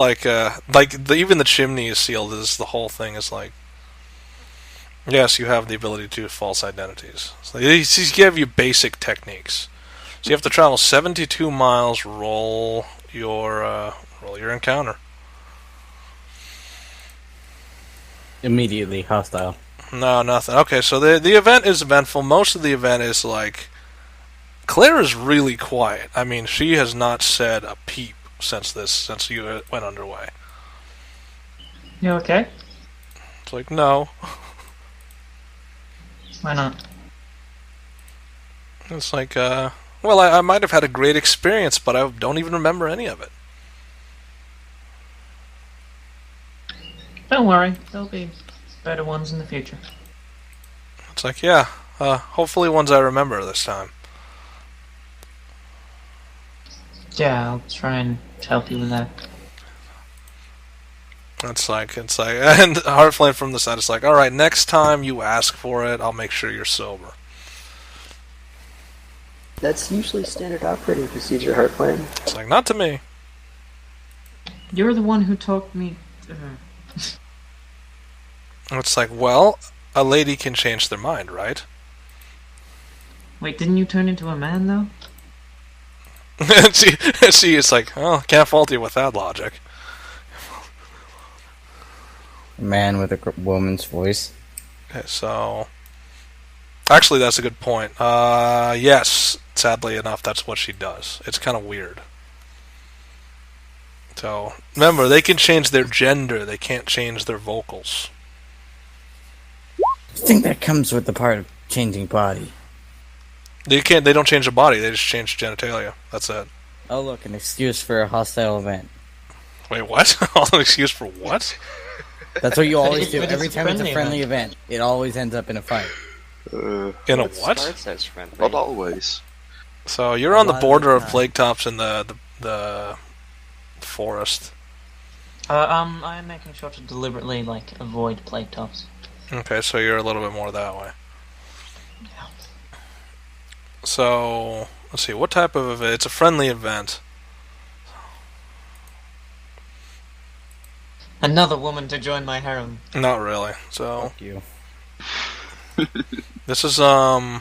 Even the chimney is sealed. Is the whole thing is like, yes, you have the ability to false identities. So he's give you basic techniques. So you have to travel 72 miles. Roll your encounter. Immediately hostile. No, nothing. Okay, so the event is eventful. Most of the event is like Claire is really quiet. I mean, she has not said a peep since you went underway. You okay? It's like, no. Why not? It's like, well, I might have had a great experience, but I don't even remember any of it. Don't worry, there'll be better ones in the future. It's like, yeah, hopefully ones I remember this time. Yeah, I'll try and help you with that. It's like, and Heartflame from the side is like, all right, next time you ask for it, I'll make sure you're sober. That's usually standard operating procedure, Heartflame. It's like, not to me. You're the one who talked me... It's like, well, a lady can change their mind, right? Wait, didn't you turn into a man, though? and she is like, oh, can't fault you with that logic. A man with a woman's voice. Okay, so... Actually, that's a good point. Yes, sadly enough, that's what she does. It's kind of weird. So, remember, they can change their gender, they can't change their vocals. I think that comes with the part of changing body. They don't change the body, they just change genitalia. That's it. Oh look, an excuse for a hostile event. Wait, what? An excuse for what? That's what you always do. But Every it's a time it's a friendly friendly event, it always ends up in a fight. In a what? Starts as friendly. Not always. So, you're on the lot of border the of time. plague tops in the forest. I'm making sure to deliberately, avoid plague tops. Okay, so you're a little bit more that way. So, let's see, what type of event? It's a friendly event. Another woman to join my harem. Not really. So, Fuck you. this is, so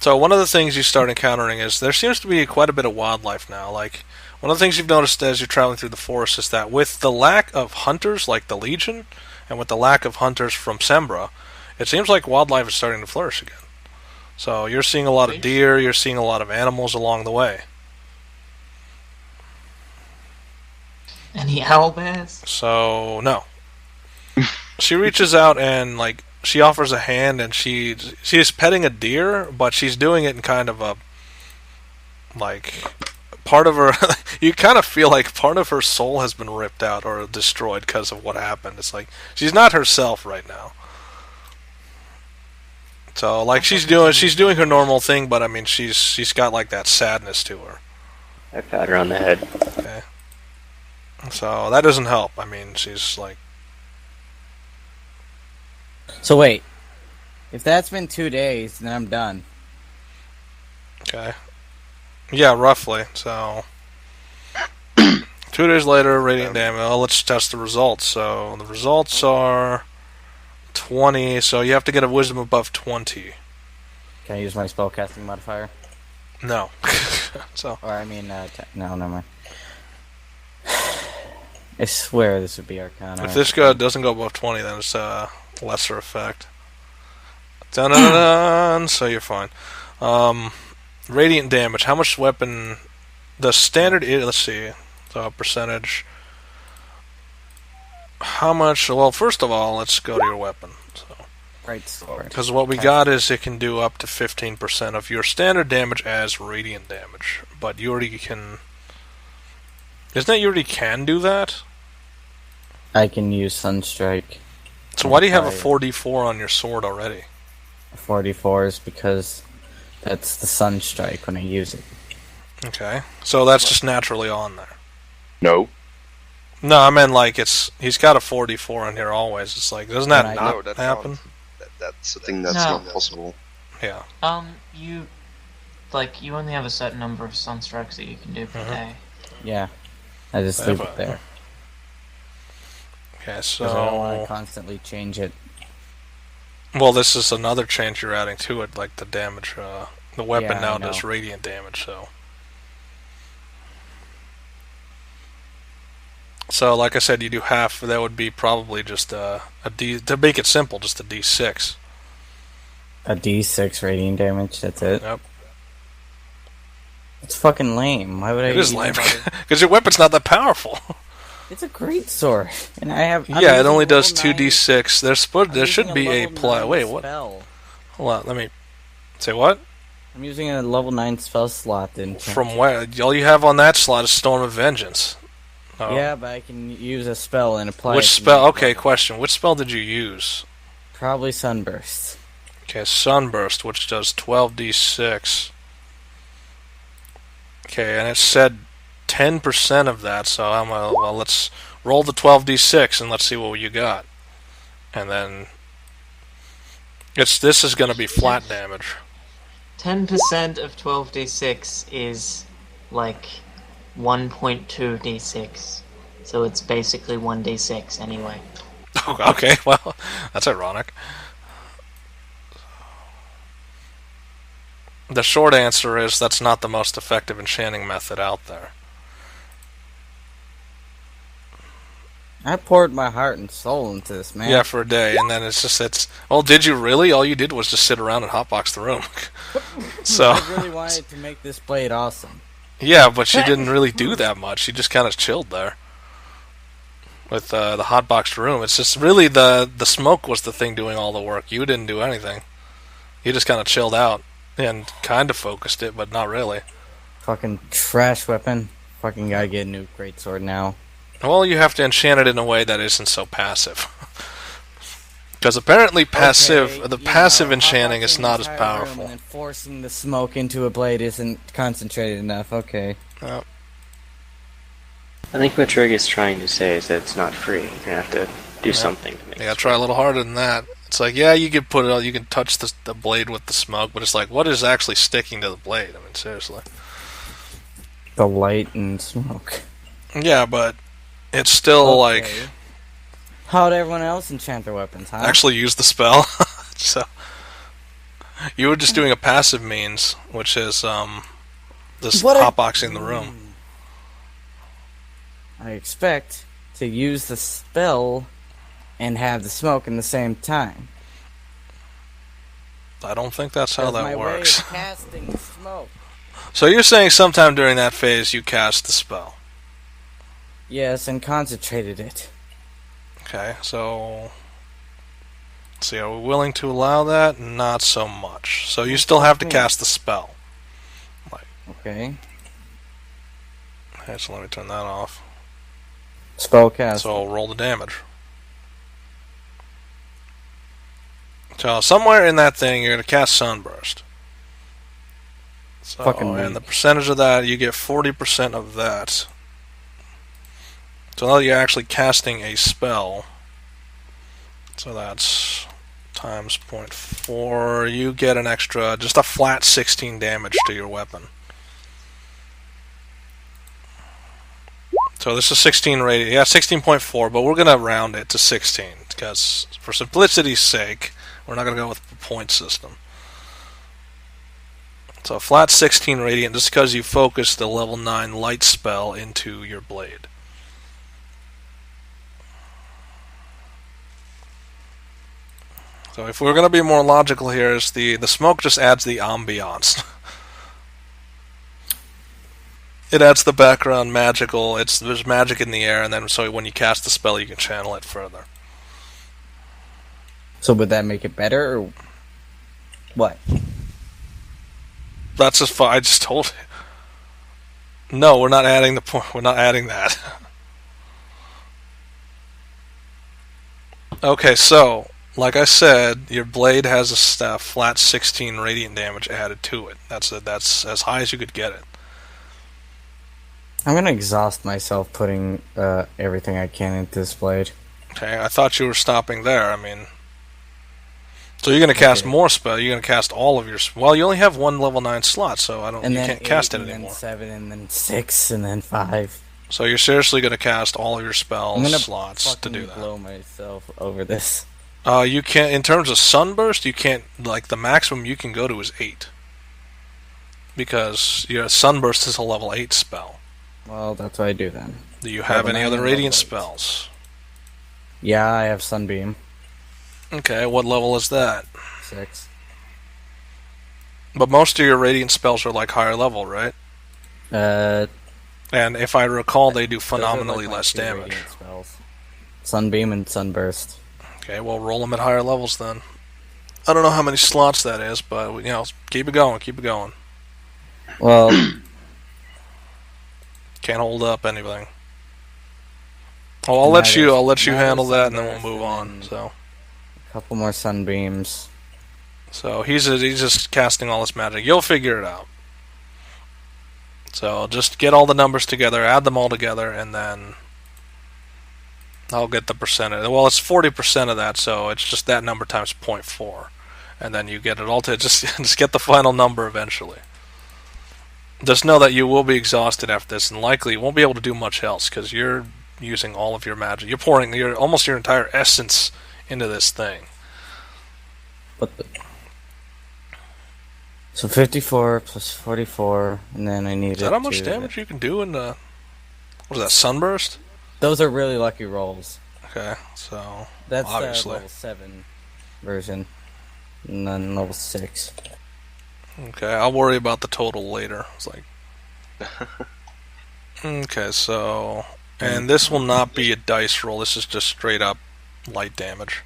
one of the things you start encountering is there seems to be quite a bit of wildlife now. Like, one of the things you've noticed as you're traveling through the forest is that with the lack of hunters, like the Legion, and with the lack of hunters from Sembra, it seems like wildlife is starting to flourish again. So you're seeing a lot of deer, you're seeing a lot of animals along the way. Any owl bears? So, no. She reaches out and, she offers a hand and she's petting a deer, but she's doing it in kind of a, part of her, you kind of feel like part of her soul has been ripped out or destroyed because of what happened. It's like, she's not herself right now. So, she's doing her normal thing, but I mean, she's got that sadness to her. I pat her on the head. Okay. So that doesn't help. I mean, she's like, So wait, if that's been 2 days, then I'm done. okay, yeah, roughly. So 2 days later, radiant damage. Well, let's test the results. So the results are 20. So you have to get a wisdom above 20. Can I use my spellcasting modifier? No. So Or I mean, no, never mind. I swear this would be Arcana. if this doesn't go above 20, then it's a lesser effect. Dun dun dun. So you're fine. Radiant damage. How much weapon? The standard. Let's see. So percentage. How much? Well, first of all, let's go to your weapon. So, Right sword. because what we got is it can do up to 15% of your standard damage as radiant damage. But you already can. Isn't that you already can do that? I can use Sunstrike. So why do you have a 44 on your sword already? 44 is because that's the Sunstrike when I use it. Okay. So that's just naturally on there. No. No, I meant he's got a 44 in here always. It's like, doesn't that No, not that happen? that's a thing that's No. not possible. Yeah. You only have a certain number of sunstrikes that you can do per day. Yeah. I just Yeah, leave but- it there. Okay, Because I don't want to so... constantly change it. Well, this is another change you're adding to it, like the damage. The weapon Yeah, now I know. does radiant damage, so... So, like I said, you do half. That would be probably just a D... To make it simple, just a D6. A D6 radiant damage, that's it? Yep. It's fucking lame. Why would I It is use lame, another- because your weapon's not that powerful. It's a great sword. And I have... I'm Yeah, it using only does level 9 2d6. There should be a level plus. 9 Wait, what? spell. Hold on, let me... Say what? I'm using a level 9 spell slot then. From where? All you have on that slot is Storm of Vengeance. Oh. Yeah, but I can use a spell and apply Which it to spell? my Okay, weapon. question. Which spell did you use? Probably Sunburst. Okay, Sunburst, which does 12d6. Okay, and it said 10% of that, so I'm well, let's roll the 12d6 and let's see what you got. And then this is going to be flat damage. 10% of 12d6 is like 1.2 d6. So it's basically 1d6 anyway. Okay, well, that's ironic. The short answer is that's not the most effective enchanting method out there. I poured my heart and soul into this, man. Yeah, for a day, and then it's. Well, did you really? All you did was just sit around and hotbox the room. So. I really wanted to make this blade awesome. Yeah, but she didn't really do that much. She just kind of chilled there with the hotboxed room. It's just really the smoke was the thing doing all the work. You didn't do anything. You just kind of chilled out and kind of focused it, but not really. Fucking trash weapon. Fucking gotta get a new greatsword now. Well, you have to enchant it in a way that isn't so passive. Because apparently the passive enchanting is not as powerful. And then forcing the smoke into a blade isn't concentrated enough. Okay. I think what Trig is trying to say is that it's not free. You're gonna have to do something to make Yeah, it try a little harder than that. It's like, yeah, you can put it. You can touch the blade with the smoke, but it's like, what is actually sticking to the blade? I mean, seriously. The light and smoke. Yeah, but it's still like. How'd everyone else enchant their weapons, huh? Actually use the spell. So you were just doing a passive means, which is just hotboxing the room. I expect to use the spell and have the smoke in the same time. I don't think that's how that works. Way of casting the smoke. So you're saying sometime during that phase you cast the spell? Yes, and concentrated it. Okay, so let's see, are we willing to allow that? Not so much. So you still have to cast the spell. Okay. Okay, so let me turn that off. Spell cast. So roll the damage. So somewhere in that thing you're going to cast Sunburst. So, and the percentage of that, you get 40% of that. So now you're actually casting a spell. So that's times 0.4. You get an extra, just a flat 16 damage to your weapon. So this is 16 rated. Yeah, 16.4, but we're going to round it to 16. Because for simplicity's sake, we're not going to go with the point system. So a flat 16 radiant just because you focus the level 9 light spell into your blade. So if we're going to be more logical here, is the smoke just adds the ambiance. It adds the background magical. There's magic in the air, and then so when you cast the spell, you can channel it further. So would that make it better, or what? That's just fine. I just told you. No, we're not adding the point. We're not adding that. Okay, so like I said, your blade has a flat 16 radiant damage added to it. That's as high as you could get it. I'm gonna exhaust myself putting everything I can into this blade. Okay, I thought you were stopping there. I mean, so you're gonna cast more spell. You're gonna cast all of your. Well, you only have one level 9 slot, so you can't cast it and anymore. Then 7, and then 6, and then 5. So you're seriously going to cast all of your spell I'm gonna slots to do fucking that. blow myself over this. You can't, in terms of sunburst, you can't, like, the maximum you can go to is 8. Because your sunburst is a level 8 spell. Well, that's what I do then. Do you have Level any 9 other and radiant level 8. spells? Yeah, I have Sunbeam. Okay, what level is that? 6. But most of your radiant spells are like higher level, right? Those And if I recall, they do are, phenomenally like, my less 2 damage. radiant spells. Sunbeam and Sunburst. Okay, well, roll them at higher levels then. I don't know how many slots that is, but, you know, keep it going, keep it going. Well, Can't hold up anything. Oh, I'll let you handle that, and then we'll move on. So a couple more Sunbeams. he's just casting all this magic. You'll figure it out. So just get all the numbers together, add them all together, and then I'll get the percentage. Well, it's 40% of that, so it's just that number times 0.4, and then you get it all to just get the final number eventually. Just know that you will be exhausted after this, and likely you won't be able to do much else because you're using all of your magic. You're pouring almost your entire essence into this thing. So 54 plus 44, and then I need Is that how much damage you can do in the... What is that, sunburst? Those are really lucky rolls. Okay, so... That's the obviously. level 7 version. And then level 6. Okay, I'll worry about the total later. It's like... Okay, so... And this will not be a dice roll, this is just straight up light damage.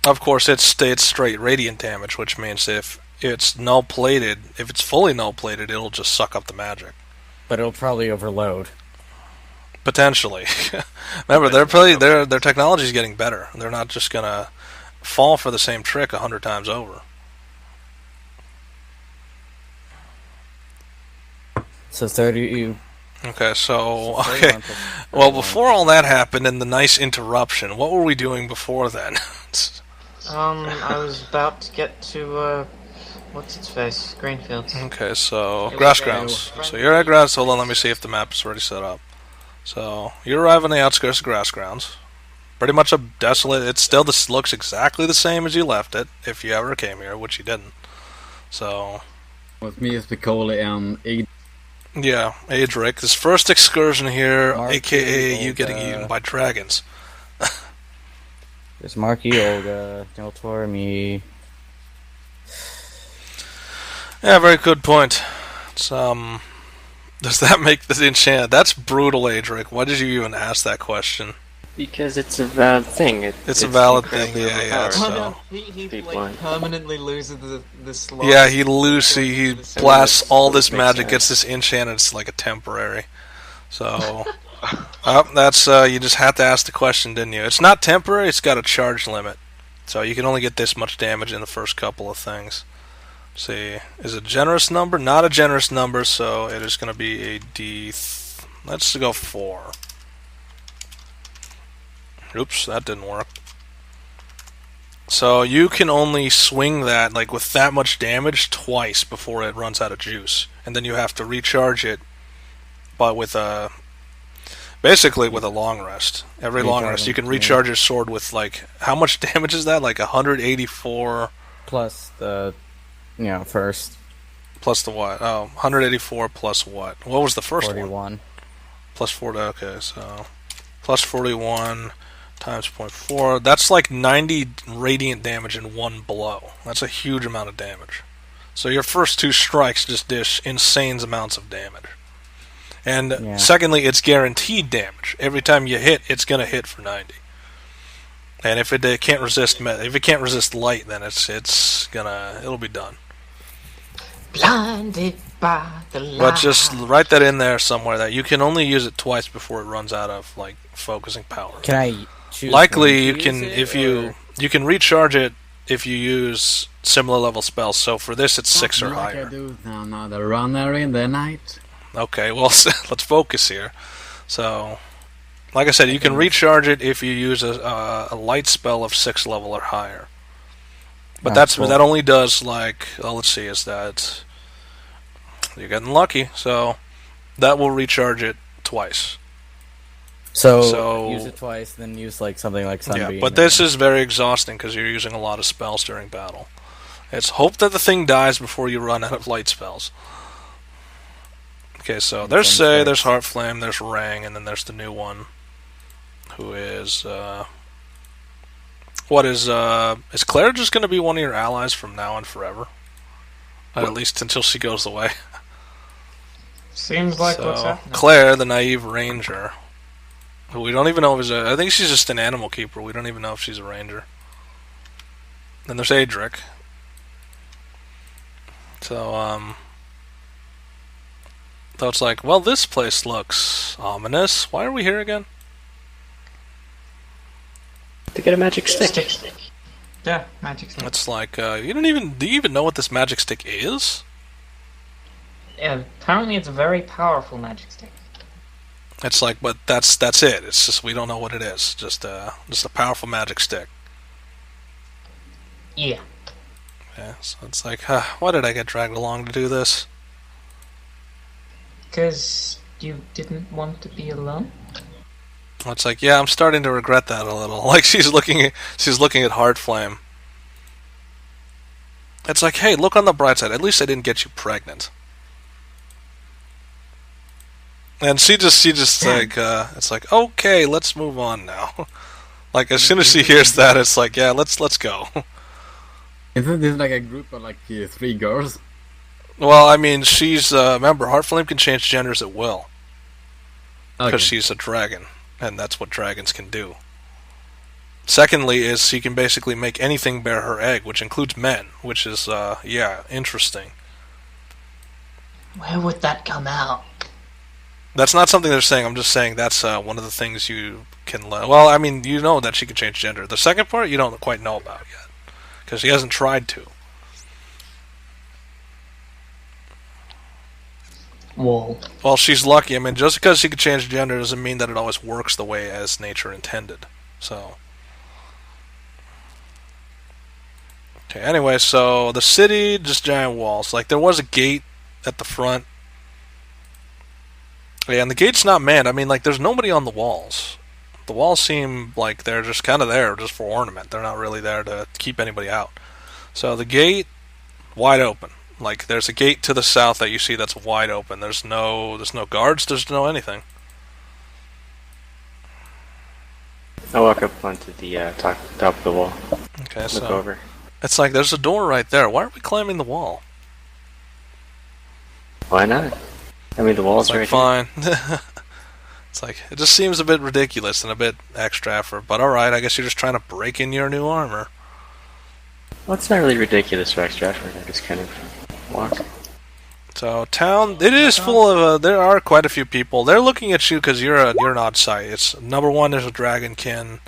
Of course, it's straight radiant damage, which means if it's null-plated, if it's fully null-plated, it'll just suck up the magic. But it'll probably overload. Potentially. Remember, their technology's getting better. They're not just gonna fall for the same trick 100 times over. So 30... Okay, so... So Okay. 31 plus Well, 31. before all that happened and the nice interruption, what were we doing before then? I was about to get to, what's its face? Greenfields. Okay, so... It Grass was grounds. there. So you're at grass... Hold on, let me see if the map is already set up. So, you arrive on the outskirts of grass grounds. Pretty much a desolate... It still looks exactly the same as you left it, if you ever came here, which you didn't. So... What me is call it Yeah, Adrik. This first excursion here, Marky, aka you getting Olga. eaten by dragons. There's Marky, Olga, Niltaor, me. Yeah, very good point. It's, does that make the enchant? That's brutal, Adrik. Why did you even ask that question? Because it's a valid thing. It's a valid thing, incredibly yeah, overpowered. so- Oh, no, he Be like, blind. permanently loses the slot. Yeah, he blasts all this Makes magic, sense. gets this enchant, and it's like a temporary. So, that's you just had to ask the question, didn't you? It's not temporary; it's got a charge limit, so you can only get this much damage in the first couple of things. See, is it a generous number? Not a generous number, so it is going to be a D. Let's go 4. Oops, that didn't work. So you can only swing that like with that much damage twice before it runs out of juice, and then you have to recharge it, but with basically with a long rest. Every long rest, you can recharge your sword with like how much damage is that? Like 184 Plus the, first plus the what? Oh, 184 plus what? What was the first one? 41. Plus 40. Okay, so plus 41 times 0.4. That's like 90 radiant damage in one blow. That's a huge amount of damage. So your first 2 strikes just dish insane amounts of damage. And Yeah. secondly, it's guaranteed damage. Every time you hit, it's gonna hit for 90. And if it can't resist light, then it'll be done. Blinded by the light. But just write that in there somewhere that you can only use it twice before it runs out of like focusing power. Can I choose? Likely, when you to can use it, if or- you can recharge it if you use similar level spells. So for this, it's 6 or like I higher. do now, the runner in the night. Okay, well let's focus here. So, like I said, you can recharge it if you use a light spell of 6 level or higher. But Cool. that only does like let's see, is that you're getting lucky. So that will recharge it twice. So use it twice, then use like something like Sunbeam. Yeah, but this is very exhausting because you're using a lot of spells during battle. It's hope that the thing dies before you run out of light spells. Okay, so there's Say, there's Heartflame, there's Rang, and then there's the new one, who is is Claire just going to be one of your allies from now on forever? At least until she goes away. Seems like what's happening. Claire, the naive ranger, who we don't even know if is I think she's just an animal keeper. We don't even know if she's a ranger. Then there's Adrik. So it's like, well, this place looks ominous. Why are we here again? To get a magic stick. Yeah, magic stick. It's like, do you even know what this magic stick is? Yeah, apparently it's a very powerful magic stick. It's like, but that's it. It's just we don't know what it is. Just a powerful magic stick. Yeah. Yeah. So it's like, why did I get dragged along to do this? Because you didn't want to be alone. It's like, yeah, I'm starting to regret that a little. Like she's looking at Heartflame. It's like, hey, look on the bright side. At least I didn't get you pregnant. And she just like, it's like, okay, let's move on now. Like as soon as she hears that, it's like, yeah, let's go. Isn't this like a group of like 3 girls? Well, I mean, she's remember, Heartflame can change genders at will because she's a dragon, and that's what dragons can do. Secondly, is she can basically make anything bear her egg, which includes men, which is interesting. Where would that come out? That's not something they're saying. I'm just saying that's one of the things you can learn. Well, I mean, you know that she can change gender. The second part, you don't quite know about yet because she hasn't tried to. Whoa. Well, she's lucky. I mean, just because she can change gender doesn't mean that it always works the way as nature intended. So, okay. Anyway, so the city, just giant walls. Like there was a gate at the front. Yeah, and the gate's not manned. I mean, like there's nobody on the walls. The walls seem like they're just kind of there just for ornament. They're not really there to keep anybody out. So the gate, wide open. Like there's a gate to the south that you see that's wide open. There's no guards. There's no anything. I'll walk up onto the top of the wall. Okay, Look so over. it's like there's a door right there. Why are we climbing the wall? Why not? I mean, the wall's It's like, right fine. It's like it just seems a bit ridiculous and a bit extra effort. But all right, I guess you're just trying to break in your new armor. Well, it's not really ridiculous for extra effort. I just kind of walk. So town, it is full of. There are quite a few people. They're looking at you because you're an odd sight. It's number one. There's a dragonkin,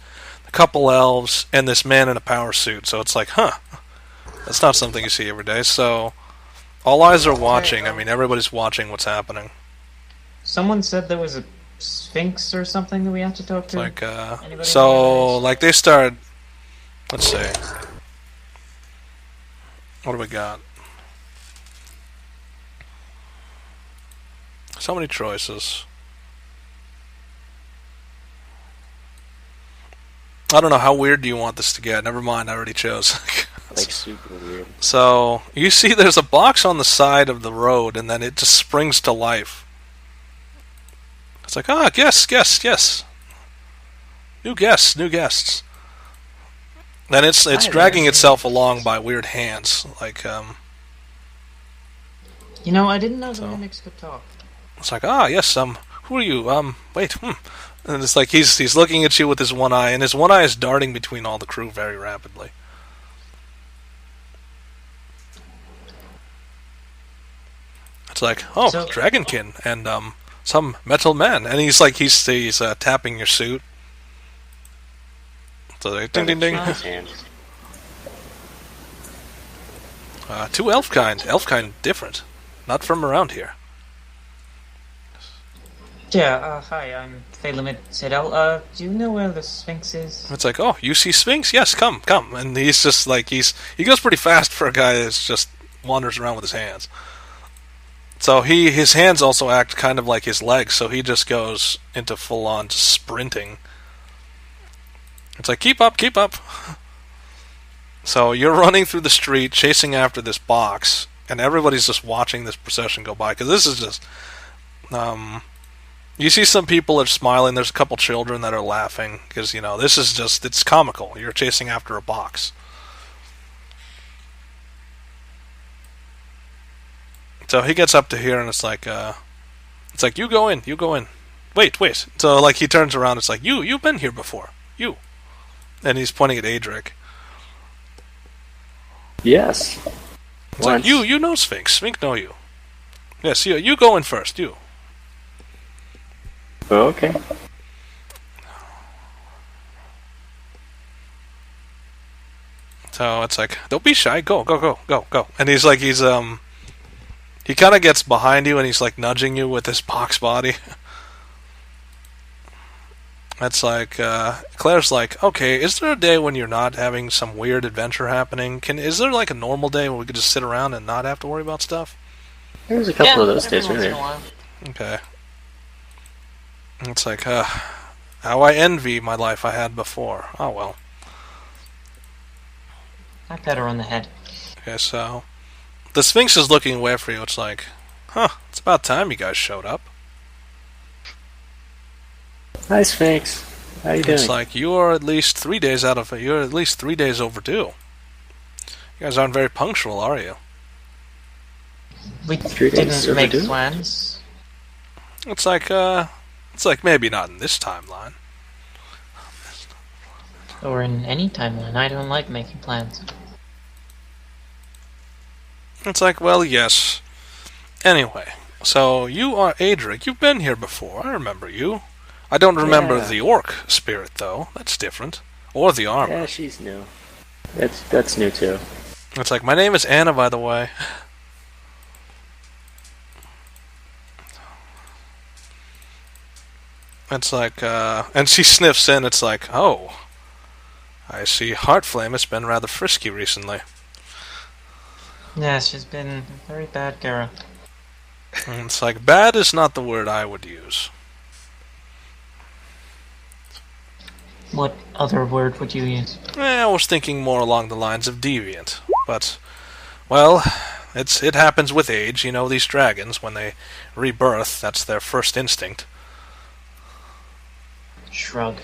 a couple elves, and this man in a power suit. So it's like, that's not something you see every day. So all eyes are watching. I mean, everybody's watching what's happening. Someone said there was a Sphinx or something that we have to talk to. Like, Anybody so like they start. Let's see. What do we got? So many choices. I don't know, how weird do you want this to get? Never mind, I already chose. Like super weird. So, you see there's a box on the side of the road, and then it just springs to life. It's like, yes. New guests. Then it's dragging itself along by weird hands. Like, You know, I didn't know the mimics could talk. It's like, yes, who are you? Wait, And it's like he's looking at you with his one eye, and his one eye is darting between all the crew very rapidly. It's like, Dragonkin, and some metal man, and he's tapping your suit. So like, ding ding ding. Two elfkind different, not from around here. Yeah, hi, I'm Phalamid Citadel. Do you know where the Sphinx is? It's like, you see Sphinx? Yes, come. And he's just like, he goes pretty fast for a guy that's just wanders around with his hands. So his hands also act kind of like his legs, so he just goes into full-on sprinting. It's like, keep up, keep up. So you're running through the street, chasing after this box, and everybody's just watching this procession go by, because this is just... you see some people are smiling, there's a couple children that are laughing, because, this is just, it's comical. You're chasing after a box. So he gets up to here, and it's like, you go in, you go in. Wait. So, like, he turns around, it's like, you've been here before. You. And he's pointing at Adrik. Yes. It's like, you know Sphinx. Sphinx know you. Yes, you go in first, you. Okay. So it's like, don't be shy, go. And he's like, he kind of gets behind you and he's like nudging you with his box body. It's like, Claire's like, okay, is there a day when you're not having some weird adventure happening? Is there like a normal day when we could just sit around and not have to worry about stuff? There's a couple of those days, every once in really. a while. Okay. It's like, how I envy my life I had before. Oh well. I pat her on the head. Okay, so the Sphinx is looking away for you. It's like, it's about time you guys showed up. Hi, Sphinx. How you doing? It's like, you're at least 3 days overdue. You guys aren't very punctual, are you? We 3 days didn't make overdue? plans. It's like maybe not in this timeline. Or in any timeline. I don't like making plans. It's like, well, yes. Anyway, so you are Adrik. You've been here before. I remember you. I don't remember Yeah. the orc spirit, though. That's different. Or the armor. Yeah, she's new. That's new, too. It's like, my name is Anna, by the way. It's like, and she sniffs in. It's like, oh, I see Heartflame has been rather frisky recently. Yeah, she's been a very bad girl. And it's like, bad is not the word I would use. What other word would you use? I was thinking more along the lines of deviant. But, well, it happens with age. You know, these dragons, when they rebirth, that's their first instinct. Shrug.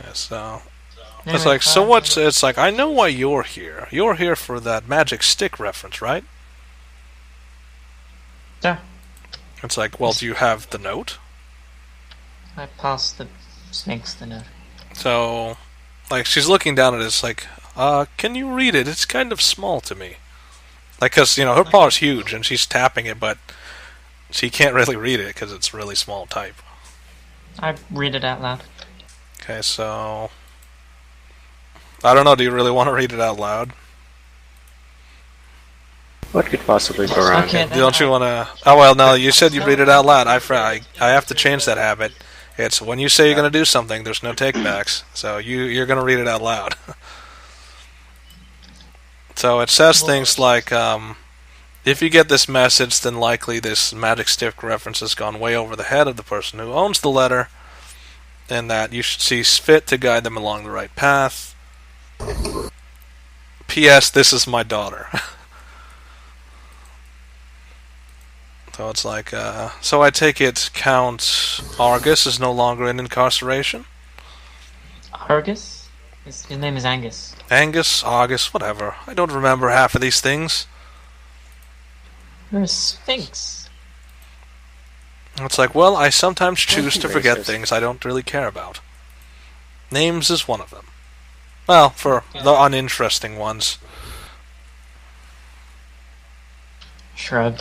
Yeah, so Anyway, it's like, so what's... It's like, I know why you're here. You're here for that magic stick reference, right? Yeah. It's like, well, do you have the note? I passed the Sphinx the note. So, like, she's looking down at it, it's like, can you read it? It's kind of small to me. Like, because, her paw's huge, and she's tapping it, but she can't really read it, because it's really small type. I read it out loud. Okay, so... I don't know, do you really want to read it out loud? What could possibly go wrong? Okay, then Don't you want to... Oh, well, no, you said you'd read it out loud. I have to change that habit. It's when you say you're going to do something, there's no takebacks. So you're going to read it out loud. So it says things like, if you get this message, then likely this magic stick reference has gone way over the head of the person who owns the letter, and that you should see fit to guide them along the right path. P.S. This is my daughter. So it's like, so I take it Count Argus is no longer in incarceration? Argus? His name is Angus. Angus, Argus, whatever. I don't remember half of these things. You're a Sphinx. It's like, well, I sometimes choose be to forget racist. things I don't really care about. Names is one of them. Well, for the uninteresting ones. Shrug.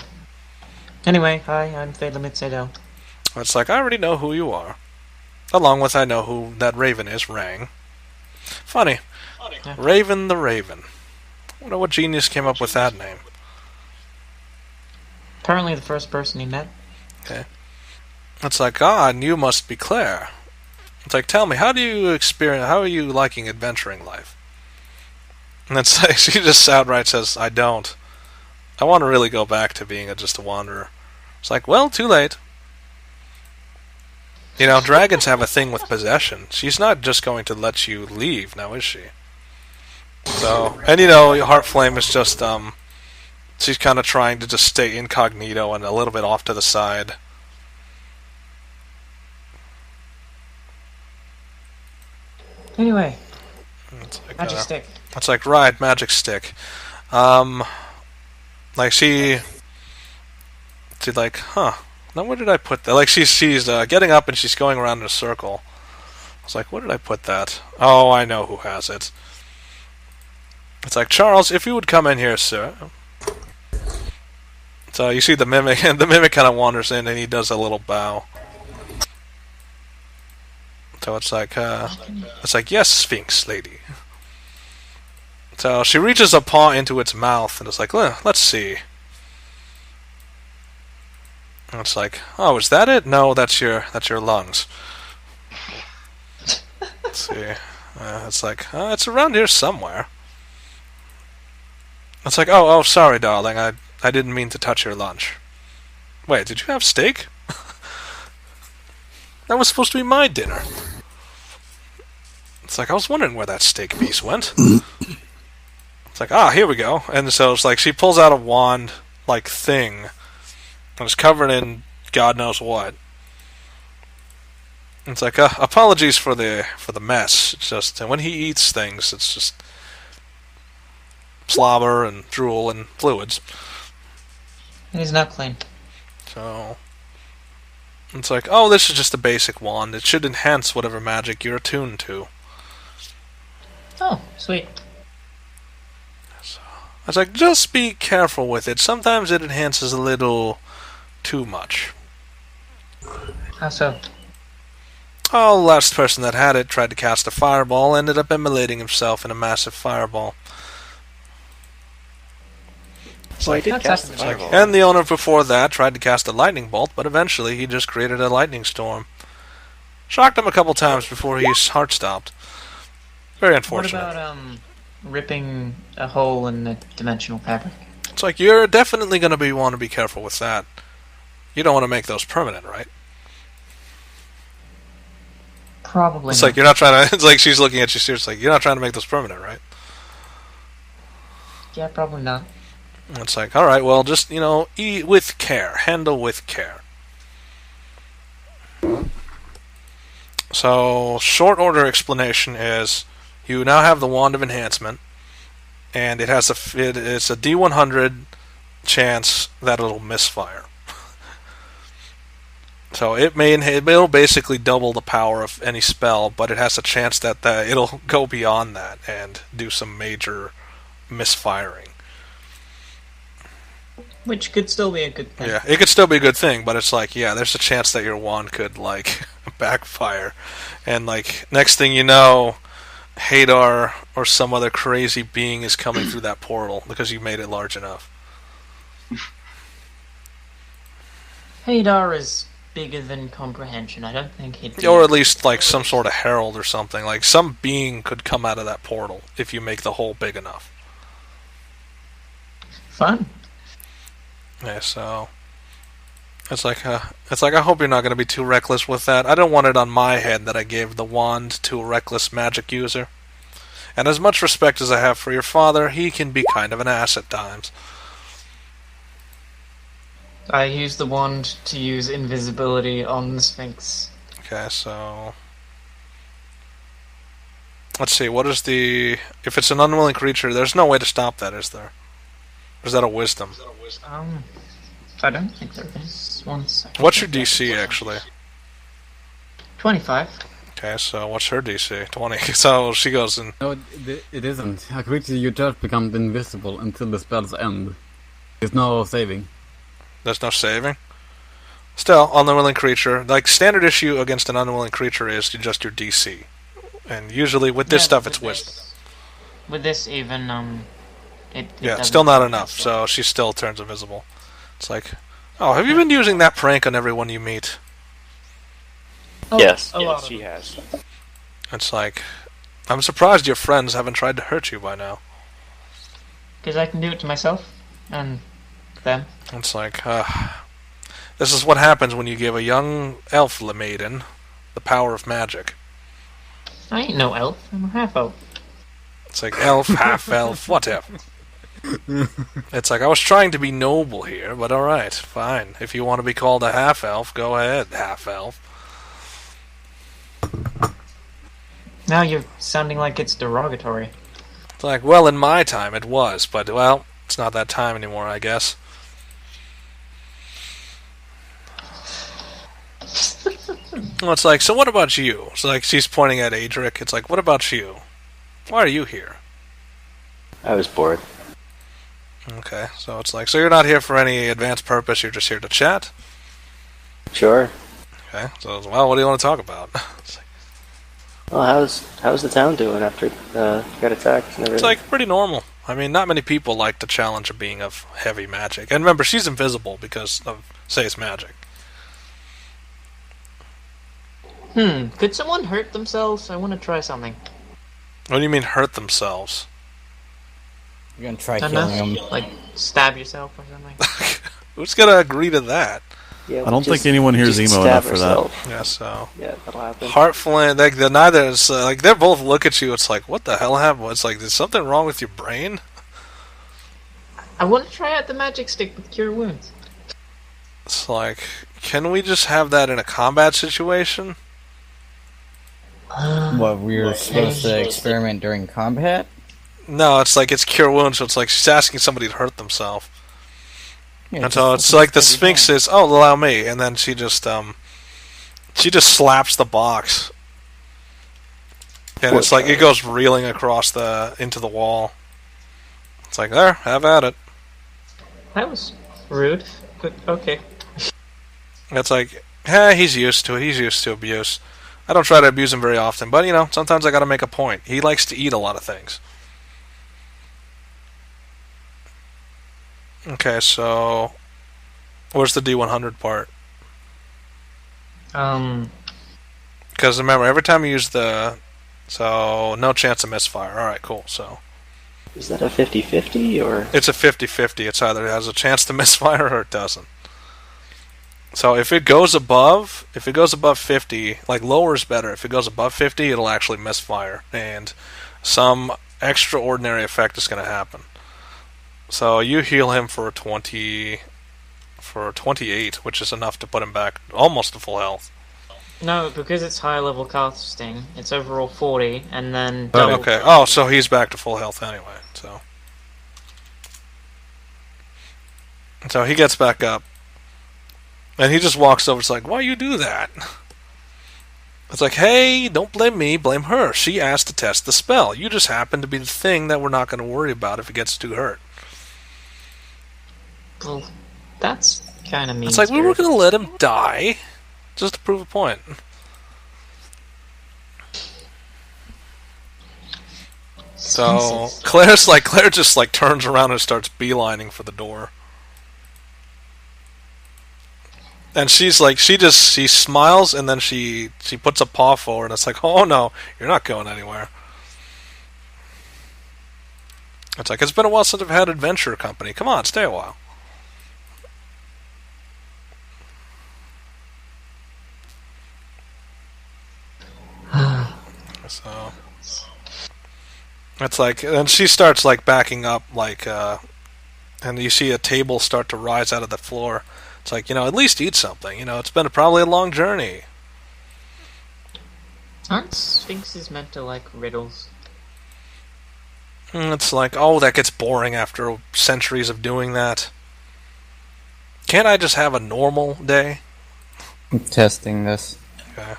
Anyway, hi, I'm Phelan Mitsedo. It's like, I already know who you are. Along with I know who that raven is, Rang. Funny. Yeah. Raven the Raven. Wonder what genius came up with that name. Apparently the first person he met. Okay. It's like, and you must be Claire. It's like, tell me, how are you liking adventuring life? And it's like, she just outright says, I don't. I want to really go back to being just a wanderer. It's like, well, too late. You know, dragons have a thing with possession. She's not just going to let you leave, now is she? So, and you know, Heartflame is just, she's kind of trying to just stay incognito and a little bit off to the side. Anyway, It's like, magic stick. It's like, right, magic stick. Like she's like, huh? Now where did I put that? Like she's getting up and she's going around in a circle. I was like, where did I put that? Oh, I know who has it. It's like, Charles, if you would come in here, sir. So you see the mimic, and the mimic kind of wanders in, and he does a little bow. So it's like, yes, Sphinx lady. So she reaches a paw into its mouth, and it's like, let's see. And it's like, oh, is that it? No, that's your lungs. Let's see. It's like, it's around here somewhere. It's like, oh, sorry, darling. I didn't mean to touch your lunch. Wait, did you have steak? That was supposed to be my dinner. It's like, I was wondering where that steak piece went. It's like, here we go. And so it's like, she pulls out a wand, like, thing. And it's covered in God knows what. And it's like, apologies for the mess. It's just, when he eats things, it's just slobber and drool and fluids. And he's not clean. So it's like, oh, this is just a basic wand. It should enhance whatever magic you're attuned to. Oh, sweet. So I was like, just be careful with it. Sometimes it enhances a little too much. How so? Oh, the last person that had it tried to cast a fireball, ended up immolating himself in a massive fireball. So I did That's cast the actually- fireball. And the owner before that tried to cast a lightning bolt, but eventually he just created a lightning storm. Shocked him a couple times before his heart stopped. Very unfortunate. What about ripping a hole in the dimensional fabric? It's like, you're definitely going to want to be careful with that. You don't want to make those permanent, right? Probably. It's not. like, you're not trying to... It's like she's looking at you seriously. You're not trying to make those permanent, right? Yeah, probably not. It's like, alright, well, just, eat with care. Handle with care. So, short order explanation is, you now have the Wand of Enhancement, and it has it's a D100 chance that it'll misfire. So it'll basically double the power of any spell, but it has a chance that it'll go beyond that and do some major misfiring. Which could still be a good thing. Yeah, it could still be a good thing, but it's like, there's a chance that your wand could, backfire. And, next thing you know, Hadar or some other crazy being is coming through that portal because you made it large enough. Hadar is bigger than comprehension. I don't think he'd be... Or at least, some sort of herald or something. Some being could come out of that portal if you make the hole big enough. Fun. Yeah, so... It's like, I hope you're not going to be too reckless with that. I don't want it on my head that I gave the wand to a reckless magic user. And as much respect as I have for your father, he can be kind of an ass at times. I used the wand to use invisibility on the Sphinx. Okay, so... Let's see, what is the... If it's an unwilling creature, there's no way to stop that, is there? Or is that a wisdom? I don't think there is. 1 second. What's your DC, actually? 25. Okay, so what's her DC? 20. So she goes in... No, it isn't. A creature you touch becomes invisible until the spell's end. There's no saving. There's no saving? Still, unwilling creature. Standard issue against an unwilling creature is just your DC. And usually with this stuff, it's wisdom. With this, even, it Yeah, doesn't- still not enough, so she still turns invisible. It's like, oh, have you been using that prank on everyone you meet? Oh, Yes, a lot of she them. has. It's like, I'm surprised your friends haven't tried to hurt you by now. Because I can do it to myself and them. It's like, This is what happens when you give a young elf maiden the power of magic. I ain't no elf. I'm a half elf. It's like elf, half elf, whatever. It's like, I was trying to be noble here, but alright, fine. If you want to be called a half elf, go ahead, half elf. Now you're sounding like it's derogatory. It's like, well, in my time it was, but, well, it's not that time anymore, I guess. Well, it's like, so what about you? It's like, she's pointing at Adrik. It's like, what about you? Why are you here? I was bored. Okay, so it's like, so you're not here for any advanced purpose, you're just here to chat? Sure. Okay, so, well, what do you want to talk about? It's like, Well, how's the town doing after you got attacked and everything? it's like pretty normal. I mean, not many people like to challenge a being of heavy magic. And remember, she's invisible because of Say's magic. Could someone hurt themselves? I want to try something. What do you mean hurt themselves? You're gonna try Don't killing know, him. like stab yourself or something. Who's gonna agree to that? Yeah, I don't just- think anyone here is just emo stab enough for that. herself. Yeah, so Yeah, that'll happen. Heartflint, like the neither is like they both look at you. It's like, what the hell happened? It's like, is something wrong with your brain? I want to try out the magic stick with cure wounds. It's like, can we just have that in a combat situation? What, we were supposed to experiment during combat? No, it's like it's cure wounds. So it's like she's asking somebody to hurt themselves. Yeah, And so it's like the Sphinx says, "Oh, allow me," and then she just slaps the box, and it's like it goes reeling across into the wall. It's like, there, have at it. That was rude, but okay. It's like, he's used to it. He's used to abuse. I don't try to abuse him very often, but sometimes I got to make a point. He likes to eat a lot of things. Okay, so where's the D100 part? Because remember, every time you use so no chance of misfire. Alright, cool. So Is that a 50-50 or? it's a 50-50. It's either it has a chance to misfire or it doesn't. So if it goes above 50, like lower is better. If it goes above 50, it'll actually misfire, and some extraordinary effect is going to happen. So you heal him for 28, which is enough to put him back almost to full health. No, because it's high level casting, it's overall 40, and then double. Okay. Oh, so he's back to full health anyway. So he gets back up, and he just walks over. It's like, why you do that? It's like, hey, don't blame me, blame her. She asked to test the spell. You just happen to be the thing that we're not going to worry about if it gets too hurt. Well, that's kind of mean. It's like, we were going to let him die just to prove a point. So Claire just turns around and starts beelining for the door. And she's like, she smiles, and then she puts a paw forward, and it's like, oh no, you're not going anywhere. It's like, it's been a while since I've had adventure company. Come on, stay a while. So it's like, and she starts backing up, and you see a table start to rise out of the floor. It's like, at least eat something. It's been probably a long journey. Aren't sphinxes meant to like riddles? It's like, oh, that gets boring after centuries of doing that. Can't I just have a normal day? I'm testing this. Okay.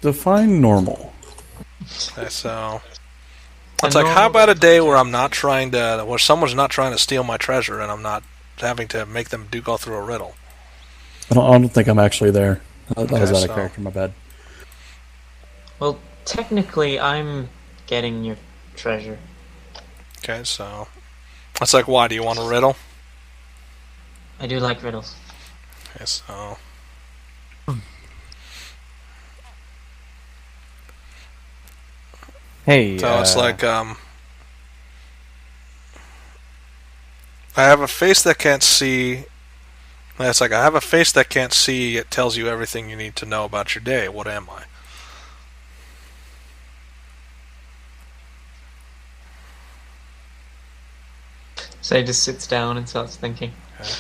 Define normal. Okay, so it's like, how about a day where where someone's not trying to steal my treasure, and I'm not having to make them go through a riddle? I don't think I'm actually there. That was out so- of character, my bad. Well, technically, I'm getting your treasure. Okay, so it's like, why do you want a riddle? I do like riddles. Okay, so Hey, it's like, I have a face that can't see It's like, I have a face that can't see. It tells you everything you need to know about your day. What am I? So he just sits down and starts thinking. Okay.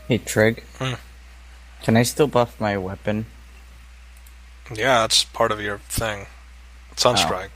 Hey, Trig. Can I still buff my weapon? Yeah, it's part of your thing. Sunstrike.